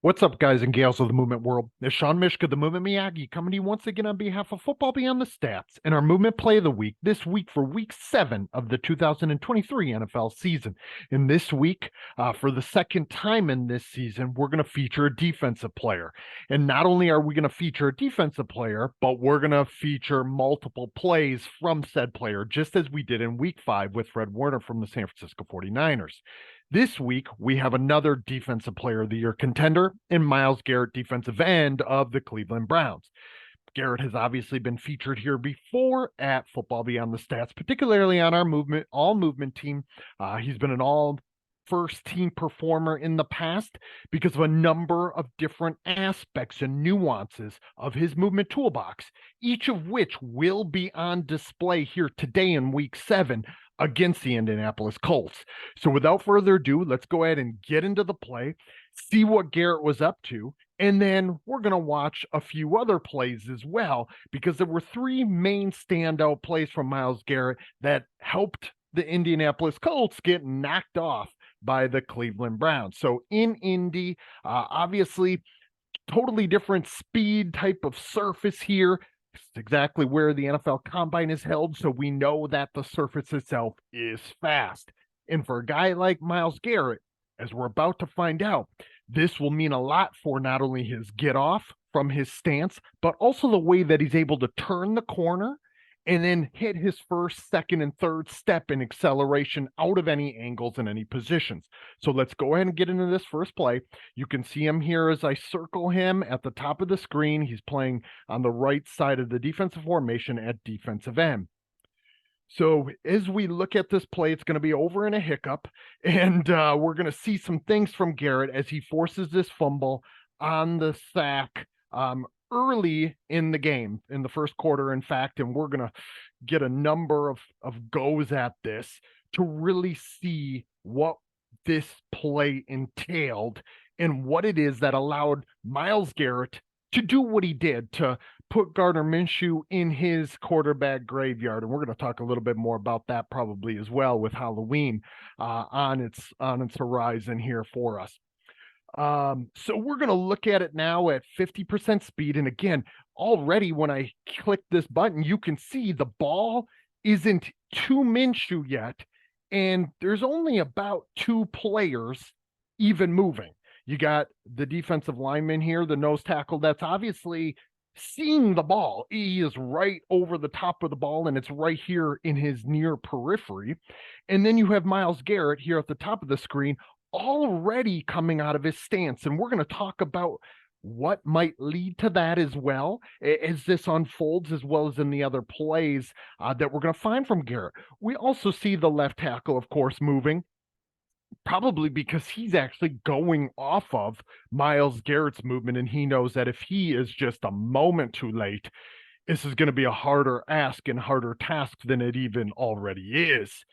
What's up, guys and gals of the movement world? It's Sean Mishka, the Movement Miyagi, coming to you once again on behalf of Football Beyond the Stats and our Movement Play of the Week, this week for Week 7 of the 2023 NFL season. And this week, for the second time in this season, we're going to feature a defensive player. And not only are we going to feature a defensive player, but we're going to feature multiple plays from said player, just as we did in Week 5 with Fred Warner from the San Francisco 49ers. This week, we have another Defensive Player of the Year contender in Myles Garrett, defensive end of the Cleveland Browns. Garrett has obviously been featured here before at Football Beyond the Stats, particularly on our all movement team. He's been an all first team performer in the past because of a number of different aspects and nuances of his movement toolbox, each of which will be on display here today in Week 7 against the Indianapolis Colts. So without further ado, let's go ahead and get into the play, see what Garrett was up to, and then we're going to watch a few other plays as well, because there were three main standout plays from Myles Garrett that helped the Indianapolis Colts get knocked off by the Cleveland Browns. So in Indy, obviously, totally different speed type of surface here. It's exactly where the NFL Combine is held, so we know that the surface itself is fast. And for a guy like Myles Garrett, as we're about to find out, this will mean a lot for not only his get off from his stance, but also the way that he's able to turn the corner and then hit his first, second, and third step in acceleration out of any angles and any positions. So let's go ahead and get into this first play. You can see him here as I circle him at the top of the screen. He's playing on the right side of the defensive formation at defensive end. So as we look at this play, it's going to be over in a hiccup, and we're going to see some things from Garrett as he forces this fumble on the sack early in the game, in the first quarter, in fact, and we're going to get a number of goes at this to really see what this play entailed and what it is that allowed Myles Garrett to do what he did, to put Gardner Minshew in his quarterback graveyard. And we're going to talk a little bit more about that probably as well, with Halloween on its horizon here for us. So we're going to look at it now at 50% speed. And again, already when I click this button, you can see the ball isn't to Minshew yet. And there's only about two players even moving. You got the defensive lineman here, the nose tackle, that's obviously seeing the ball. He is right over the top of the ball, and it's right here in his near periphery. And then you have Myles Garrett here at the top of the screen, already coming out of his stance. And we're going to talk about what might lead to that as well as this unfolds, as well as in the other plays that we're going to find from Garrett. We also see the left tackle, of course, moving, probably because he's actually going off of Myles Garrett's movement, and he knows that if he is just a moment too late, this is going to be a harder ask and harder task than it even already is.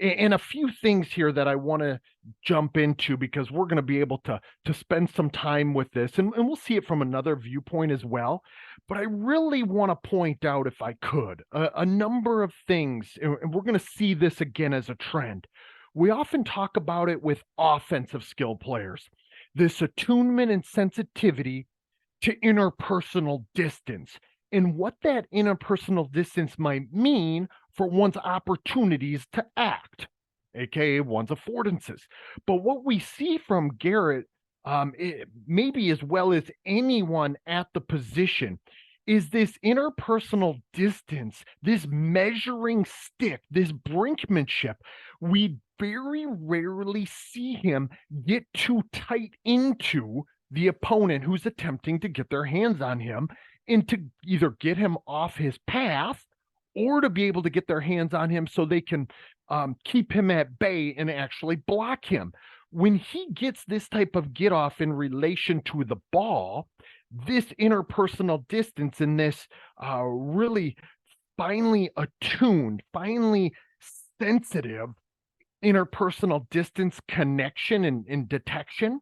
And a few things here that I want to jump into, because we're going to be able to spend some time with this, and we'll see it from another viewpoint as well. But I really want to point out, if I could, a number of things, and we're going to see this again as a trend. We often talk about it with offensive skill players, this attunement and sensitivity to interpersonal distance, and what that interpersonal distance might mean for one's opportunities to act, aka one's affordances. But what we see from Garrett, maybe as well as anyone at the position, is this interpersonal distance, this measuring stick, this brinkmanship. We very rarely see him get too tight into the opponent who's attempting to get their hands on him, and to either get him off his path or to be able to get their hands on him so they can keep him at bay and actually block him. When he gets this type of get off in relation to the ball, this interpersonal distance and this really finely attuned, finely sensitive interpersonal distance connection and detection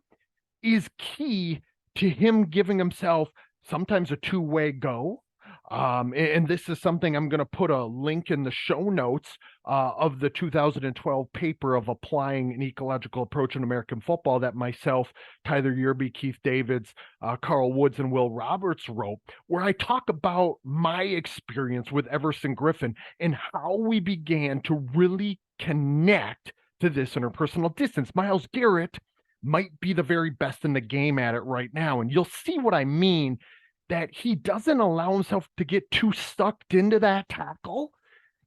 is key to him giving himself sometimes a two-way go, And this is something I'm going to put a link in the show notes of the 2012 paper of applying an ecological approach in American football that myself, Tyler Yerby, Keith Davids, Carl Woods, and Will Roberts wrote, where I talk about my experience with Everson Griffen and how we began to really connect to this interpersonal distance. Myles Garrett might be the very best in the game at it right now. And you'll see what I mean, that he doesn't allow himself to get too sucked into that tackle.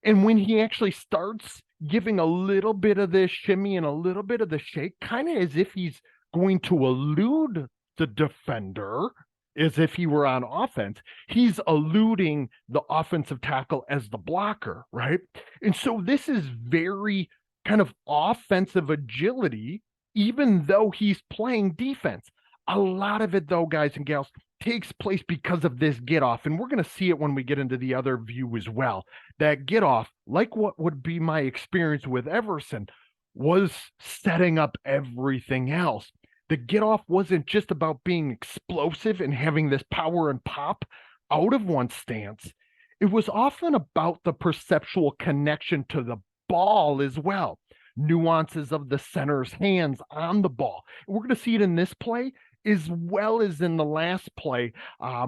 And when he actually starts giving a little bit of this shimmy and a little bit of the shake, kind of as if he's going to elude the defender, as if he were on offense, he's eluding the offensive tackle as the blocker, right? And so this is very kind of offensive agility, even though he's playing defense. A lot of it, though, guys and gals, takes place because of this get off. And we're going to see it when we get into the other view as well. That get off, like what would be my experience with Everson, was setting up everything else. The get off wasn't just about being explosive and having this power and pop out of one's stance. It was often about the perceptual connection to the ball as well. Nuances of the center's hands on the ball. We're going to see it in this play as well as in the last play,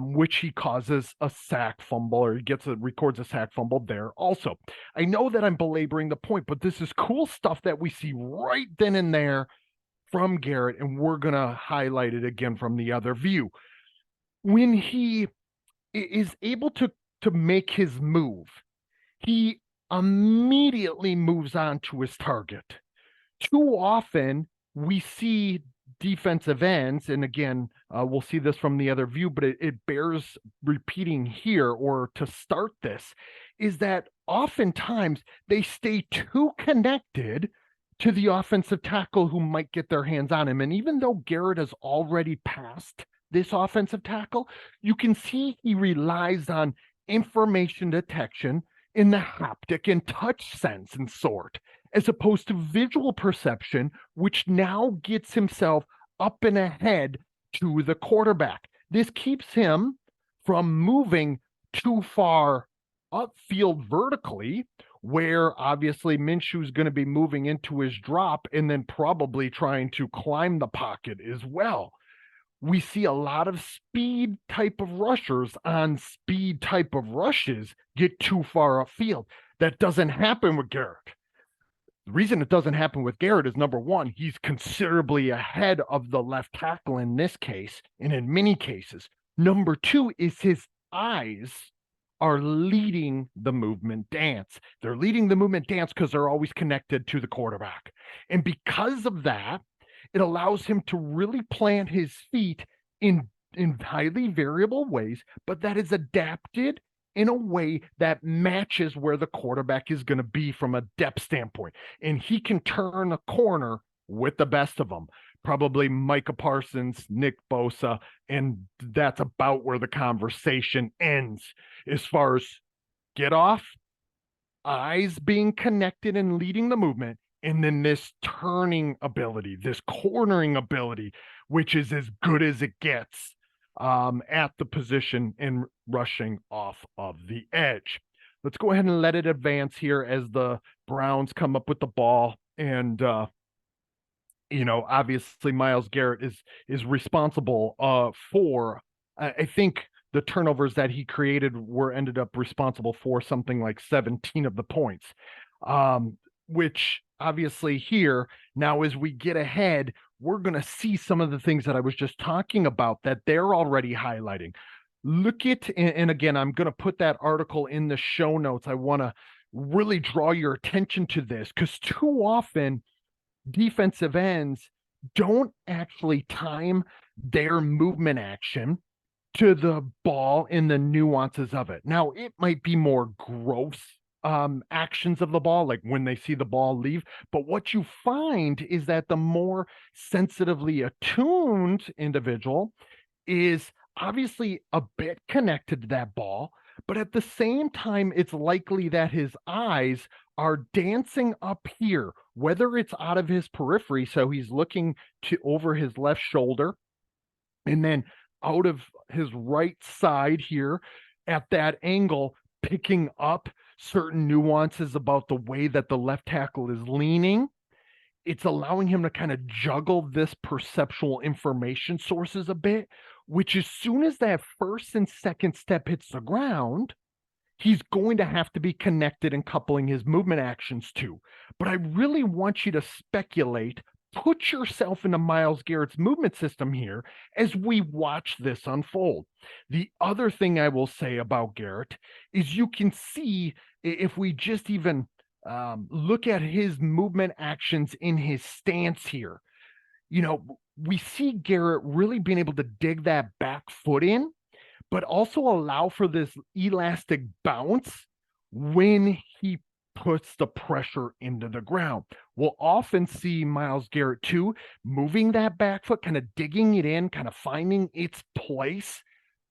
which he causes a sack fumble, or he records a sack fumble there also. I know that I'm belaboring the point, but this is cool stuff that we see right then and there from Garrett, and we're going to highlight it again from the other view. When he is able to make his move, he immediately moves on to his target. Too often, we see defensive ends, and again, we'll see this from the other view, but it bears repeating here, or to start this, is that oftentimes they stay too connected to the offensive tackle who might get their hands on him. And even though Garrett has already passed this offensive tackle, you can see he relies on information detection in the haptic and touch sense and sort, as opposed to visual perception, which now gets himself up and ahead to the quarterback. This keeps him from moving too far upfield vertically, where obviously Minshew's going to be moving into his drop and then probably trying to climb the pocket as well. We see a lot of speed type of rushers on speed type of rushes get too far upfield. That doesn't happen with Garrett. The reason it doesn't happen with Garrett is, number one, he's considerably ahead of the left tackle in this case, and in many cases. Number two is his eyes are leading the movement dance. They're leading the movement dance because they're always connected to the quarterback. And because of that, it allows him to really plant his feet in highly variable ways, but that is adapted in a way that matches where the quarterback is going to be from a depth standpoint. And he can turn a corner with the best of them. Probably Micah Parsons, Nick Bosa, and that's about where the conversation ends as far as get off, eyes being connected and leading the movement, and then this turning ability, this cornering ability, which is as good as it gets at the position and rushing off of the edge. Let's go ahead and let it advance here as the Browns come up with the ball. And, obviously Myles Garrett is responsible for, I think, the turnovers that he created ended up responsible for something like 17 of the points, which obviously here, now as we get ahead, we're going to see some of the things that I was just talking about that they're already highlighting. Look at, and again, I'm going to put that article in the show notes. I want to really draw your attention to this, because too often defensive ends don't actually time their movement action to the ball and the nuances of it. Now, it might be more gross actions of the ball, like when they see the ball leave. But what you find is that the more sensitively attuned individual is obviously a bit connected to that ball, but at the same time, it's likely that his eyes are dancing up here, whether it's out of his periphery, so he's looking to over his left shoulder, and then out of his right side here, at that angle, picking up certain nuances about the way that the left tackle is leaning. It's allowing him to kind of juggle this perceptual information sources a bit, which as soon as that first and second step hits the ground, he's going to have to be connected and coupling his movement actions too. But I really want you to speculate, put yourself into Myles Garrett's movement system here as we watch this unfold. The other thing I will say about Garrett is you can see, if we just even look at his movement actions in his stance here, we see Garrett really being able to dig that back foot in, but also allow for this elastic bounce when he puts the pressure into the ground. We'll often see Myles Garrett too, moving that back foot, kind of digging it in, kind of finding its place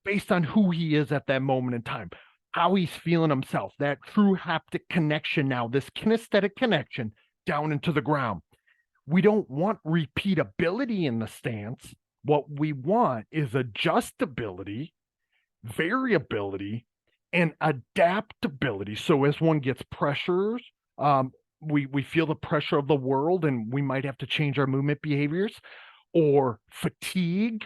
based on who he is at that moment in time, how he's feeling himself, that true haptic connection now, this kinesthetic connection down into the ground. We don't want repeatability in the stance. What we want is adjustability, variability, and adaptability. So as one gets pressures, we feel the pressure of the world and we might have to change our movement behaviors, or fatigue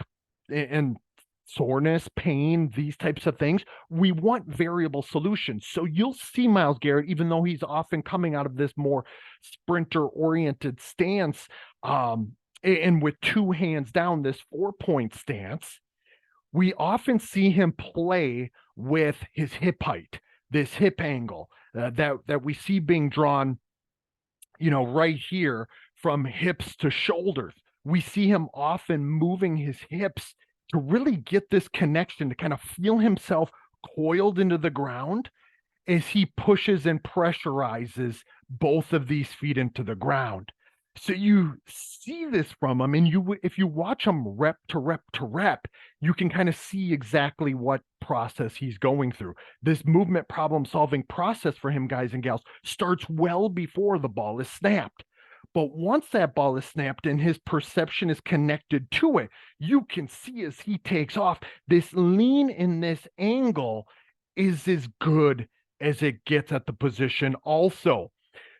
and soreness, pain, these types of things. We want variable solutions. So you'll see Myles Garrett, even though he's often coming out of this more sprinter-oriented stance, and with two hands down, this 4-point stance, we often see him play with his hip height, this hip angle that we see being drawn, right here from hips to shoulders. We see him often moving his hips to really get this connection, to kind of feel himself coiled into the ground as he pushes and pressurizes both of these feet into the ground. So you see this from him, and if you watch him rep to rep to rep, you can kind of see exactly what process he's going through. This movement problem solving process for him, guys and gals, starts well before the ball is snapped. But once that ball is snapped and his perception is connected to it, you can see as he takes off, this lean in this angle is as good as it gets at the position also.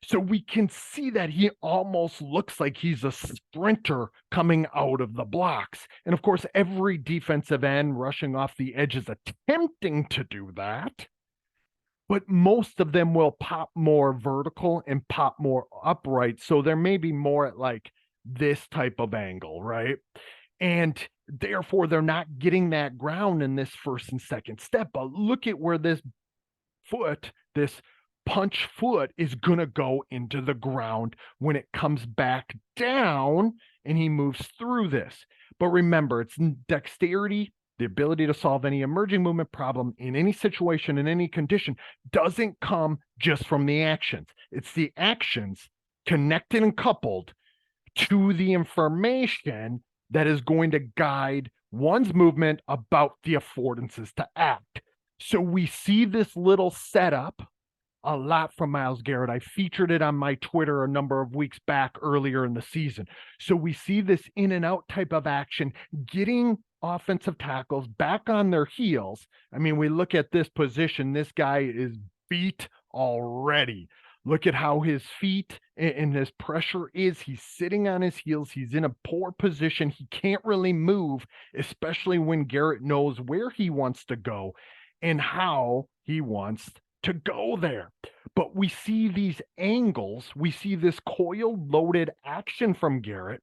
So we can see that he almost looks like he's a sprinter coming out of the blocks. And of course, every defensive end rushing off the edge is attempting to do that, but most of them will pop more vertical and pop more upright. So there may be more at like this type of angle, right? And therefore, they're not getting that ground in this first and second step. But look at where this foot, this punch foot, is going to go into the ground when it comes back down and he moves through this. But remember, it's dexterity, the ability to solve any emerging movement problem in any situation, in any condition, doesn't come just from the actions. It's the actions connected and coupled to the information that is going to guide one's movement about the affordances to act. So we see this little setup a lot from Myles Garrett. I featured it on my Twitter a number of weeks back earlier in the season. So we see this in and out type of action, getting offensive tackles back on their heels. I mean, we look at this position, this guy is beat already. Look at how his feet and his pressure is. He's sitting on his heels. He's in a poor position. He can't really move, especially when Garrett knows where he wants to go and how he wants to go there. But we see these angles. We see this coil-loaded action from Garrett.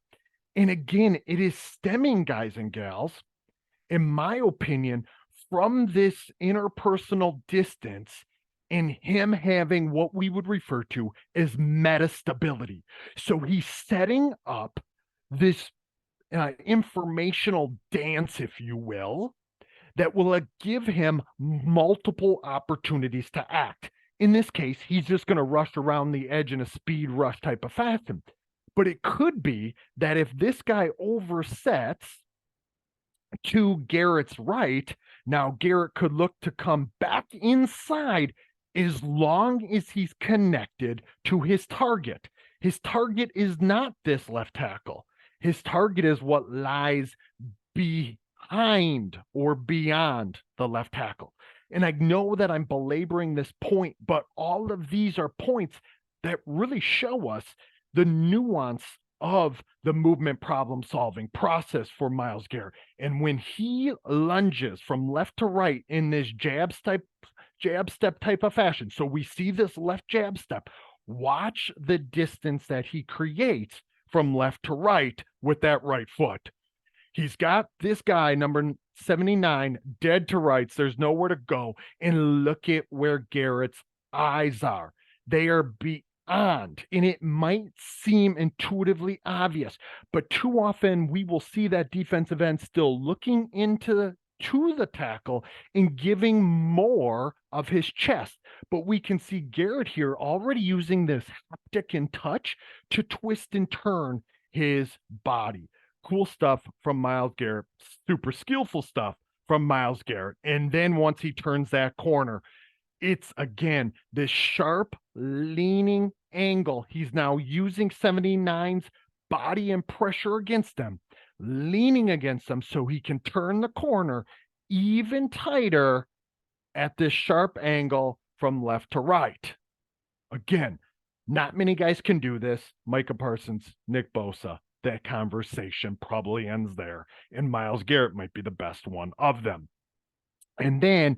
And again, it is stemming, guys and gals, in my opinion, from this interpersonal distance and him having what we would refer to as metastability. So he's setting up this informational dance, if you will, that will give him multiple opportunities to act. In this case, he's just going to rush around the edge in a speed rush type of fashion. But it could be that if this guy oversets to Garrett's right, now Garrett could look to come back inside as long as he's connected to his target. His target is not this left tackle. His target is what lies behind or beyond the left tackle. And I know that I'm belaboring this point, but all of these are points that really show us the nuance of the movement problem solving process for Myles Garrett. And when he lunges from left to right in this jab step type of fashion, so we see this left jab step, watch the distance that he creates from left to right with that right foot. He's got this guy, number 79, dead to rights. There's nowhere to go. And look at where Garrett's eyes are. They are beyond. And it might seem intuitively obvious, but too often we will see that defensive end still looking into the tackle and giving more of his chest. But we can see Garrett here already using this haptic and touch to twist and turn his body. Cool stuff from Myles Garrett, super skillful stuff from Myles Garrett. And then once he turns that corner, it's again this sharp leaning angle. He's now using 79's body and pressure against him, leaning against him so he can turn the corner even tighter at this sharp angle from left to right. Again, not many guys can do this. Micah Parsons, Nick Bosa. That conversation probably ends there. And Myles Garrett might be the best one of them. And then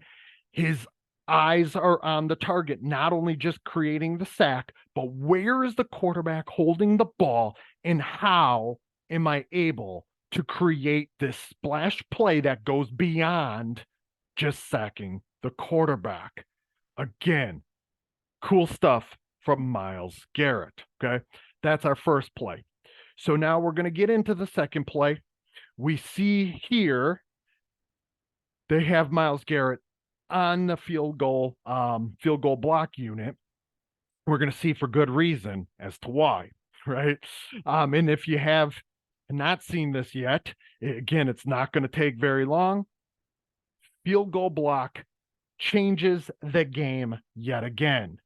his eyes are on the target, not only just creating the sack, but where is the quarterback holding the ball and how am I able to create this splash play that goes beyond just sacking the quarterback? Again, cool stuff from Myles Garrett. Okay. That's our first play. So now we're going to get into the second play. We see here they have Myles Garrett on the field goal block unit. We're going to see for good reason as to why, right? And if you have not seen this yet, again, it's not going to take very long. Field goal block changes the game yet again.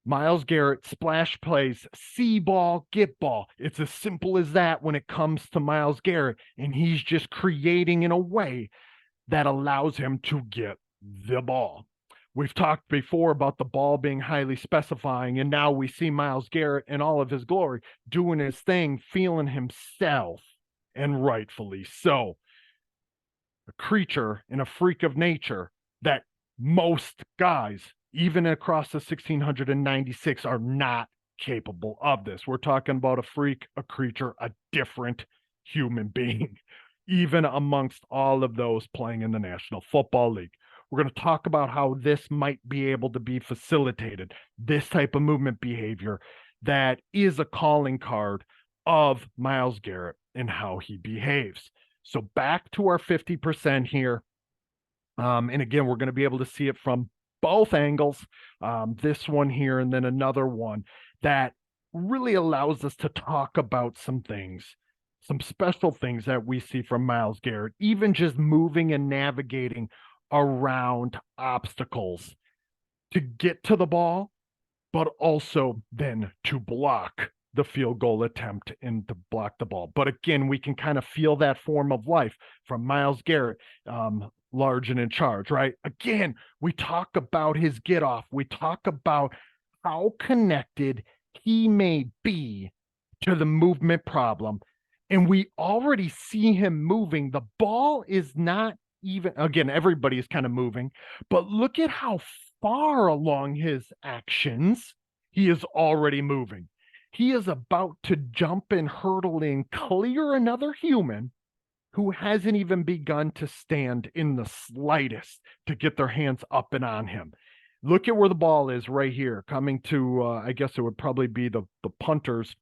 Myles Garrett splash plays, see ball, get ball. It's as simple as that when it comes to Myles Garrett. And he's just creating in a way that allows him to get the ball. We've talked before about the ball being highly specifying, and now we see Myles Garrett in all of his glory, doing his thing, feeling himself, and rightfully so. A creature and a freak of nature that most guys, even across the 1696, are not capable of this. We're talking about a freak, a creature, a different human being, even amongst all of those playing in the National Football League. We're going to talk about how this might be able to be facilitated, this type of movement behavior that is a calling card of Myles Garrett and how he behaves. So back to our 50% here. And again, we're going to be able to see it from both angles, this one here and then another one that really allows us to talk about some things, some special things that we see from Myles Garrett, even just moving and navigating around obstacles to get to the ball, but also then to block the field goal attempt and to block the ball. But again, we can kind of feel that form of life from Myles Garrett, large and in charge, right? Again, we talk about his get off. We talk about how connected he may be to the movement problem. And we already see him moving. The ball is not even, again, everybody is kind of moving, but look at how far along his actions he is already moving. He is about to jump and hurdle and clear another human who hasn't even begun to stand in the slightest to get their hands up and on him. Look at where the ball is right here, coming to, I guess it would probably be the punters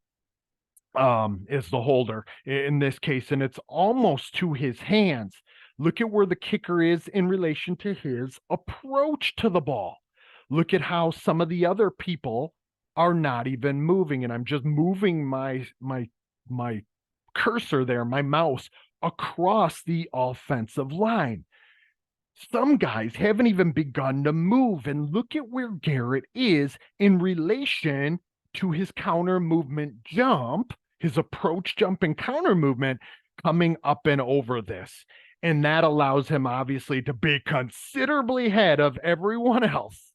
is the holder in this case, and it's almost to his hands. Look at where the kicker is in relation to his approach to the ball. Look at how some of the other people are not even moving, and I'm just moving my cursor there, my mouse, across the offensive line. Some guys haven't even begun to move, and look at where Garrett is in relation to his counter movement jump, his approach jump and counter movement coming up and over this. And that allows him obviously to be considerably ahead of everyone else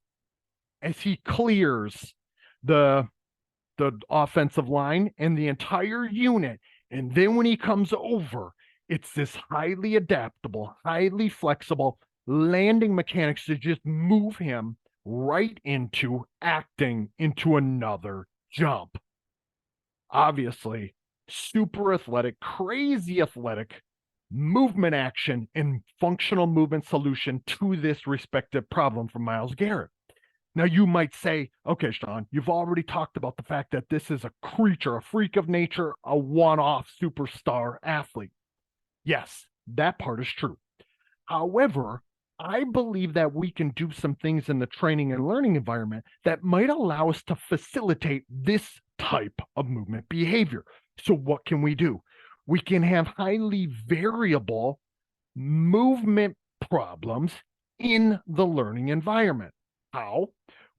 as he clears the offensive line and the entire unit. And then when he comes over, it's this highly adaptable, highly flexible landing mechanics to just move him right into acting into another jump. Obviously, super athletic, crazy athletic movement action and functional movement solution to this respective problem from Myles Garrett. Now, you might say, okay, Sean, you've already talked about the fact that this is a creature, a freak of nature, a one-off superstar athlete. Yes, that part is true. However, I believe that we can do some things in the training and learning environment that might allow us to facilitate this type of movement behavior. So what can we do? We can have highly variable movement problems in the learning environment. How?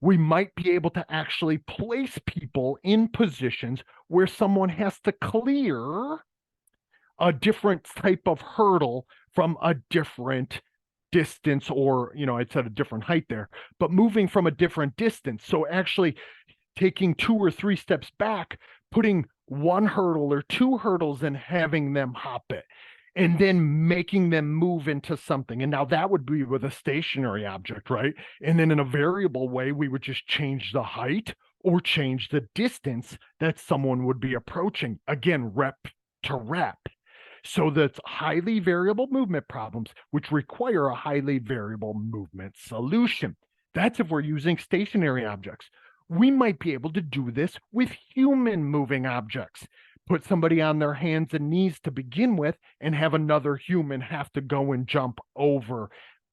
We might be able to actually place people in positions where someone has to clear a different type of hurdle from a different distance, or, I said a different height there, but moving from a different distance. So actually taking 2 or 3 steps back, putting one hurdle or 2 hurdles and having them hop it, and then making them move into something. And now that would be with a stationary object, right? And then in a variable way, we would just change the height or change the distance that someone would be approaching. Again, rep to rep. So that's highly variable movement problems, which require a highly variable movement solution. That's if we're using stationary objects. We might be able to do this with human moving objects. Put somebody on their hands and knees to begin with and have another human have to go and jump over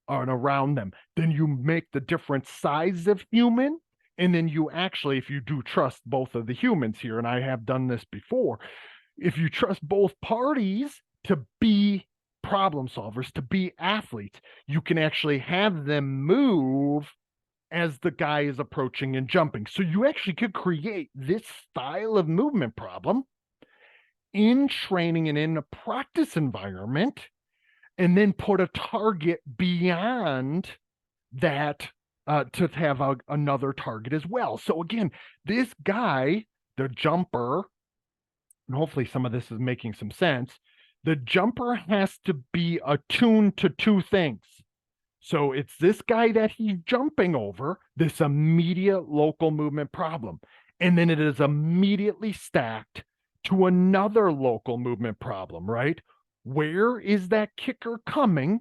and around them. Then you make the different size of human. And then you actually, if you do trust both of the humans here, and I have done this before, if you trust both parties to be problem solvers, to be athletes, you can actually have them move as the guy is approaching and jumping. So you actually could create this style of movement problem in training and in a practice environment, and then put a target beyond that to have another target as well. So again, this guy, the jumper, and hopefully some of this is making some sense, the jumper has to be attuned to 2 things. So it's this guy that he's jumping over, this immediate local movement problem. And then it is immediately stacked to another local movement problem, right? Where is that kicker coming?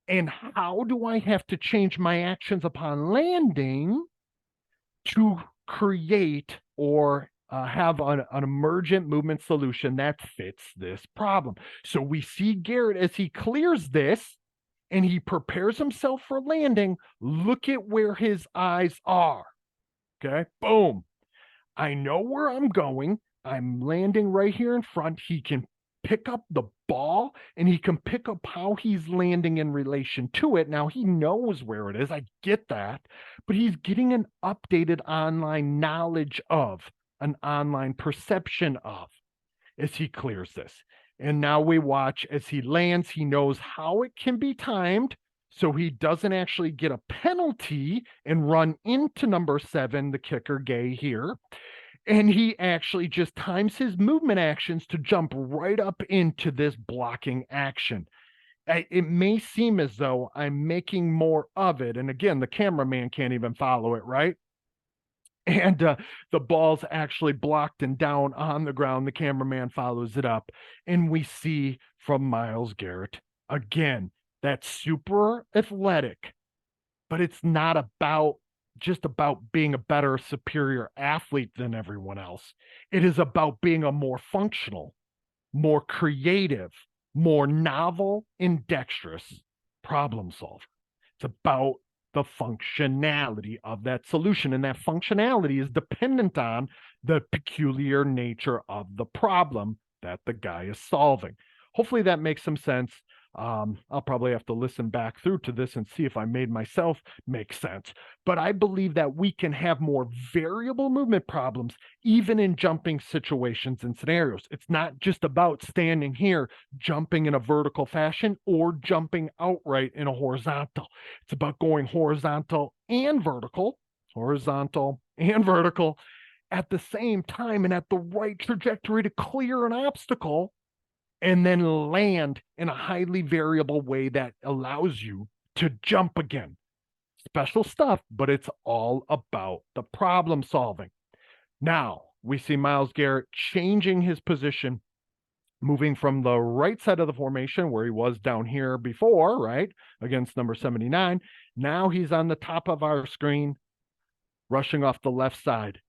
And how do I have to change my actions upon landing to create or have an emergent movement solution that fits this problem? So we see Garrett as he clears this and he prepares himself for landing. Look at where his eyes are. Okay, boom. I know where I'm going. I'm landing right here in front. He can pick up the ball and he can pick up how he's landing in relation to it. Now he knows where it is. I get that, but he's getting an updated online knowledge of, an online perception of, as he clears this. And now we watch as he lands. He knows how it can be timed, so he doesn't actually get a penalty and run into number 7, the kicker, Gay, here. And he actually just times his movement actions to jump right up into this blocking action. It may seem as though I'm making more of it. And again, the cameraman can't even follow it, right? And the ball's actually blocked and down on the ground. The cameraman follows it up. And we see from Myles Garrett, again, that's super athletic, but it's not about just about being a better, superior athlete than everyone else. It is about being a more functional, more creative, more novel and dexterous problem solver. It's about the functionality of that solution. And that functionality is dependent on the peculiar nature of the problem that the guy is solving. Hopefully that makes some sense. I'll probably have to listen back through to this and see if I made myself make sense. But I believe that we can have more variable movement problems even in jumping situations and scenarios. It's not just about standing here, jumping in a vertical fashion or jumping outright in a horizontal. It's about going horizontal and vertical at the same time and at the right trajectory to clear an obstacle and then land in a highly variable way that allows you to jump again. Special stuff, but it's all about the problem solving. Now we see Myles Garrett changing his position, moving from the right side of the formation where he was down here before, right, against number 79. Now he's on the top of our screen, rushing off the left side.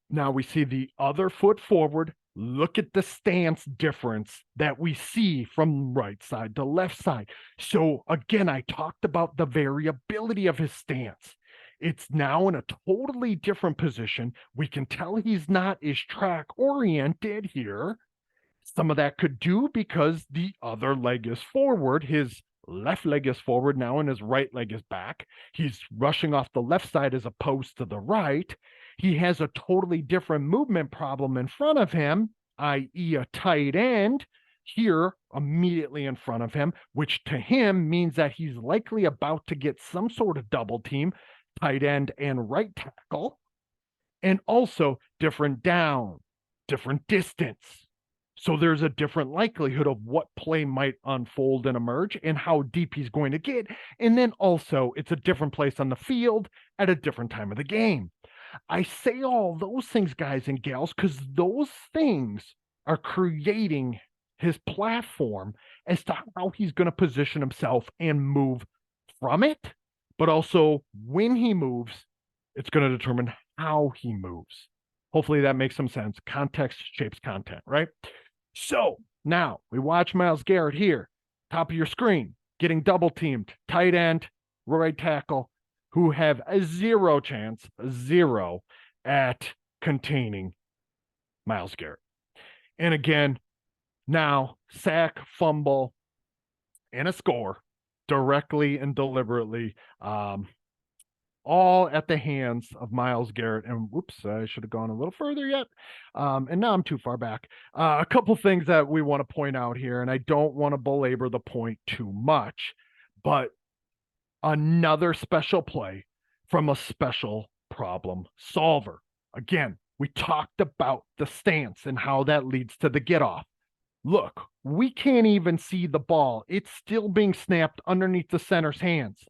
Now we see the other foot forward. Look at the stance difference that we see from right side to left side. So again, I talked about the variability of his stance. It's now in a totally different position. We can tell he's not as track oriented here. Some of that could do because the other leg is forward. His left leg is forward now and his right leg is back. He's rushing off the left side as opposed to the right. He has a totally different movement problem in front of him, i.e., a tight end here immediately in front of him, which to him means that he's likely about to get some sort of double team, tight end and right tackle, and also different down, different distance. So there's a different likelihood of what play might unfold and emerge and how deep he's going to get. And then also, it's a different place on the field at a different time of the game. I say all those things, guys and gals, because those things are creating his platform as to how he's going to position himself and move from it. But also, when he moves, it's going to determine how he moves. Hopefully that makes some sense. Context shapes content, right? So now we watch Myles Garrett here, top of your screen, getting double teamed, tight end, right tackle, who have a zero chance at containing Myles Garrett. And again, now sack, fumble, and a score directly and deliberately, all at the hands of Myles Garrett. And whoops, I should have gone a little further yet. And now I'm too far back. A couple things that we want to point out here, and I don't want to belabor the point too much, but another special play from a special problem solver. Again, we talked about the stance and how that leads to the get off. Look, we can't even see the ball. It's still being snapped underneath the center's hands.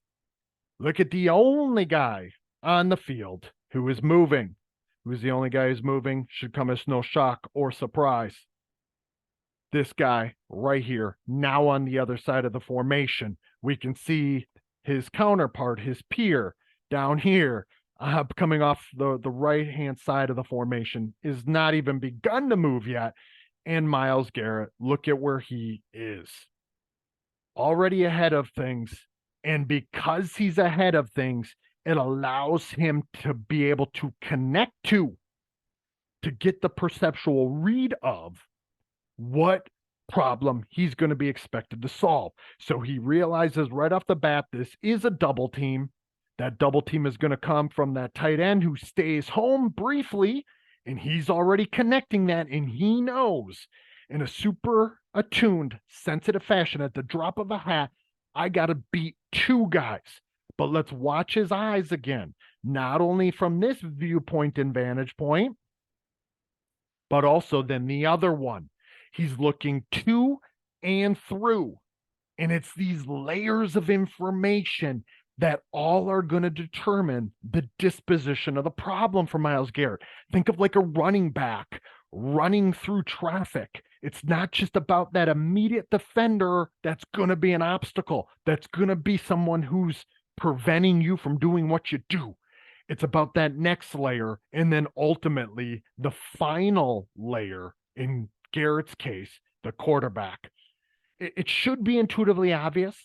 Look at the only guy on the field who is moving. Who's the only guy who's moving? Should come as no shock or surprise. This guy right here, now on the other side of the formation. We can see his counterpart, his peer, down here, coming off the right-hand side of the formation, is not even begun to move yet. And Myles Garrett, look at where he is. Already ahead of things. And because he's ahead of things, it allows him to be able to connect to get the perceptual read of what problem he's going to be expected to solve. So he realizes right off the bat, this is a double team. That double team is going to come from that tight end who stays home briefly, and he's already connecting that, and he knows in a super attuned, sensitive fashion at the drop of a hat, I got to beat two guys. But let's watch his eyes again, not only from this viewpoint and vantage point, but also then the other one. He's looking to and through. And it's these layers of information that all are going to determine the disposition of the problem for Myles Garrett. Think of like a running back running through traffic. It's not just about that immediate defender that's going to be an obstacle, that's going to be someone who's preventing you from doing what you do. It's about that next layer, and then ultimately the final layer, in Garrett's case, the quarterback. It should be intuitively obvious,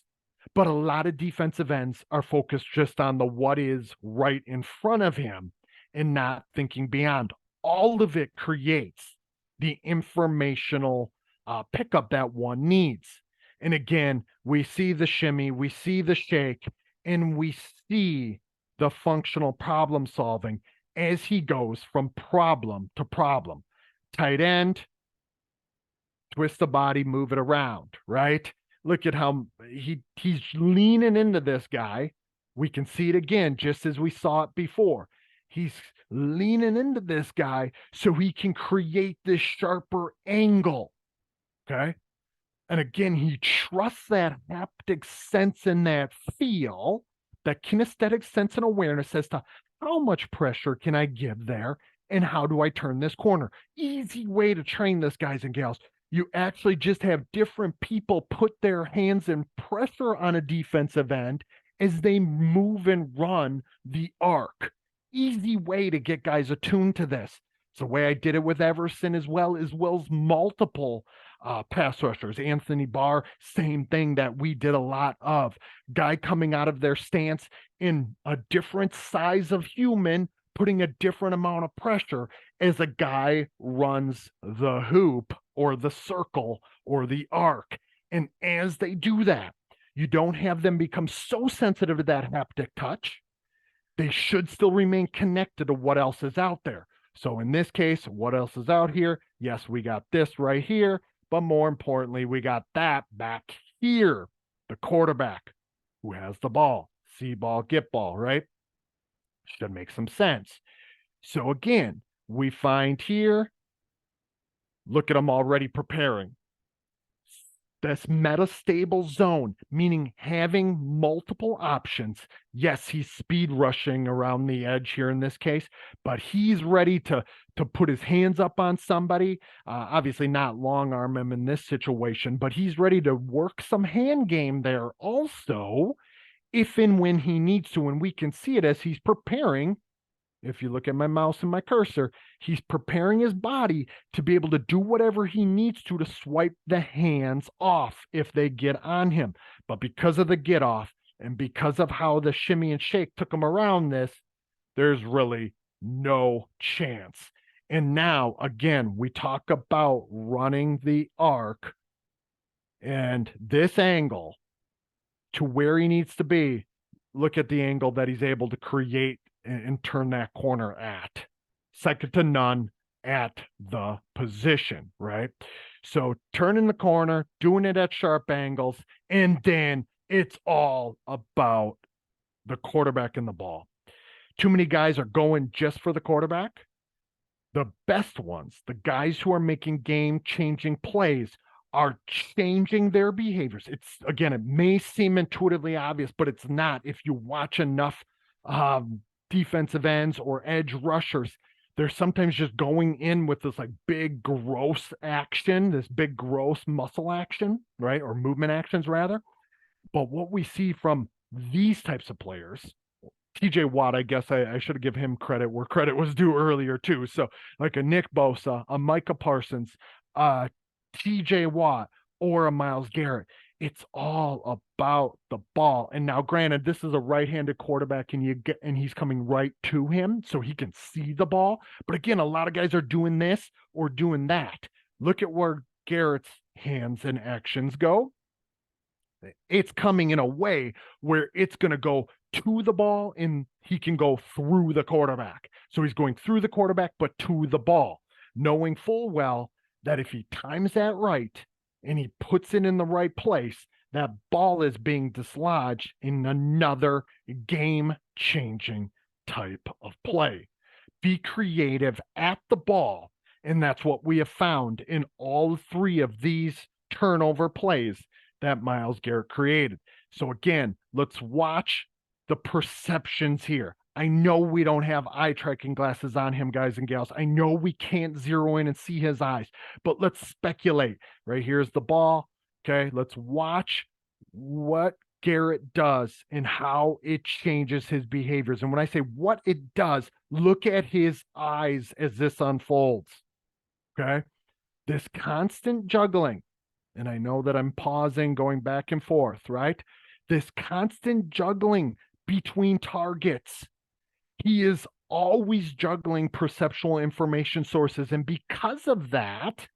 but a lot of defensive ends are focused just on the what is right in front of him and not thinking beyond. All of it creates the informational pickup that one needs. And again, we see the shimmy, we see the shake, and we see the functional problem solving as he goes from problem to problem. Tight end, twist the body, move it around, right? Look at how he's leaning into this guy. We can see it again, just as we saw it before. He's leaning into this guy so he can create this sharper angle. Okay. And again, he trusts that haptic sense and that feel, that kinesthetic sense and awareness as to how much pressure can I give there and how do I turn this corner. Easy way to train this, guys and gals. You actually just have different people put their hands in pressure on a defensive end as they move and run the arc. Easy way to get guys attuned to this. It's the way I did it with Everson as well as multiple pass rushers. Anthony Barr, same thing that we did a lot of. Guy coming out of their stance in a different size of human, putting a different amount of pressure as a guy runs the hoop or the circle or the arc. And as they do that, you don't have them become so sensitive to that haptic touch. They should still remain connected to what else is out there. So in this case, what else is out here? Yes, we got this right here, but more importantly, we got that back here, the quarterback who has the ball. See ball, get ball, right? Should make some sense. So again, we find here, look at them already preparing. This metastable zone, meaning having multiple options. Yes, he's speed rushing around the edge here in this case, but he's ready to put his hands up on somebody. Obviously not long arm him in this situation, but he's ready to work some hand game there also, if and when he needs to. And we can see it as he's preparing. If you look at my mouse and my cursor, he's preparing his body to be able to do whatever he needs to swipe the hands off if they get on him. But because of the get off and because of how the shimmy and shake took him around this, there's really no chance. And now, again, we talk about running the arc and this angle to where he needs to be. Look at the angle that he's able to create and turn that corner at. Second to none at the position, right? So turning the corner, doing it at sharp angles, and then it's all about the quarterback and the ball. Too many guys are going just for the quarterback. The best ones, the guys who are making game-changing plays, are changing their behaviors. It's, again, it may seem intuitively obvious, but it's not. If you watch enough defensive ends or edge rushers, they're sometimes just going in with this like big gross action, this big gross muscle action, right? Or movement actions rather. But what we see from these types of players, TJ Watt, I guess I should have given him credit where credit was due earlier too. So like a Nick Bosa, a Micah Parsons, TJ Watt, or a Myles Garrett. It's all about the ball. And now, granted, this is a right-handed quarterback, and he's coming right to him, so he can see the ball. But again, a lot of guys are doing this or doing that. Look at where Garrett's hands and actions go. It's coming in a way where it's going to go to the ball, and he can go through the quarterback. So he's going through the quarterback, but to the ball, knowing full well that if he times that right, and he puts it in the right place, that ball is being dislodged in another game-changing type of play. Be creative at the ball, and that's what we have found in all three of these turnover plays that Myles Garrett created. So again, let's watch the perceptions here. I know we don't have eye tracking glasses on him, guys and gals. I know we can't zero in and see his eyes, but let's speculate. Right here's the ball. Okay, let's watch what Garrett does and how it changes his behaviors. And when I say what it does, look at his eyes as this unfolds. Okay, this constant juggling. And I know that I'm pausing, going back and forth, right? This constant juggling between targets. He is always juggling perceptual information sources. And because of that,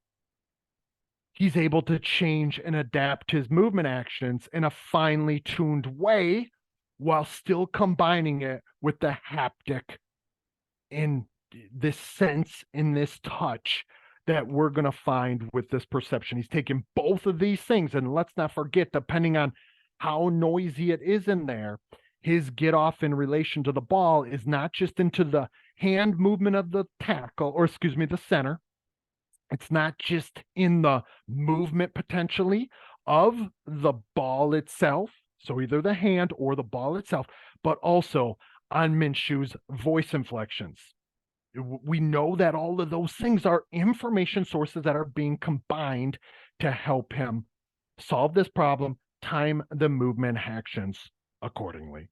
He's able to change and adapt his movement actions in a finely tuned way while still combining it with the haptic in this sense, in this touch that we're going to find with this perception. He's taking both of these things. And let's not forget, depending on how noisy it is in there, his get off in relation to the ball is not just into the hand movement of the tackle, or excuse me, the center. It's not just in the movement potentially of the ball itself, so either the hand or the ball itself, but also on Minshew's voice inflections. We know that all of those things are information sources that are being combined to help him solve this problem, time the movement actions accordingly.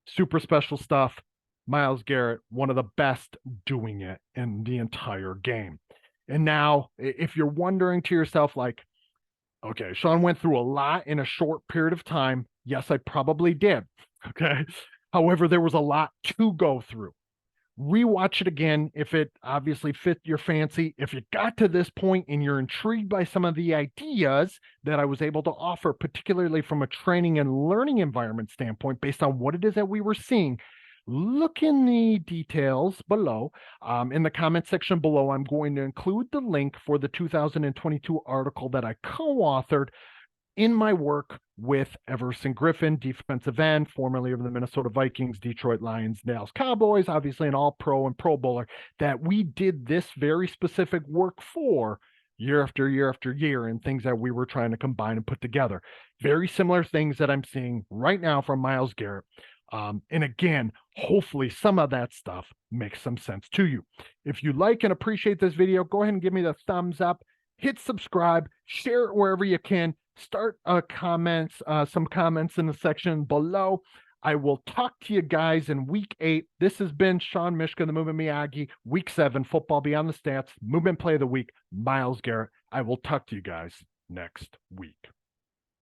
Super special stuff. Myles Garrett, one of the best doing it in the entire game. And now, if you're wondering to yourself, like, okay, Sean went through a lot in a short period of time. Yes, I probably did. Okay. However, there was a lot to go through. Rewatch it again if it obviously fit your fancy. If you got to this point and you're intrigued by some of the ideas that I was able to offer, particularly from a training and learning environment standpoint, based on what it is that we were seeing, look in the details below. In the comment section below, I'm going to include the link for the 2022 article that I co-authored in my work with Everson Griffin, defensive end, formerly of the Minnesota Vikings, Detroit Lions, Dallas Cowboys, obviously an all-pro and pro bowler, that we did this very specific work for year after year after year, and things that we were trying to combine and put together. Very similar things that I'm seeing right now from Myles Garrett. And again, hopefully some of that stuff makes some sense to you. If you like and appreciate this video, go ahead and give me the thumbs up, hit subscribe, share it wherever you can. Start some comments in the section below. I will talk to you guys in week 8. This has been Sean Mishka, the Movement Miyagi, week 7, football beyond the stats, movement play of the week, Myles Garrett. I will talk to you guys next week.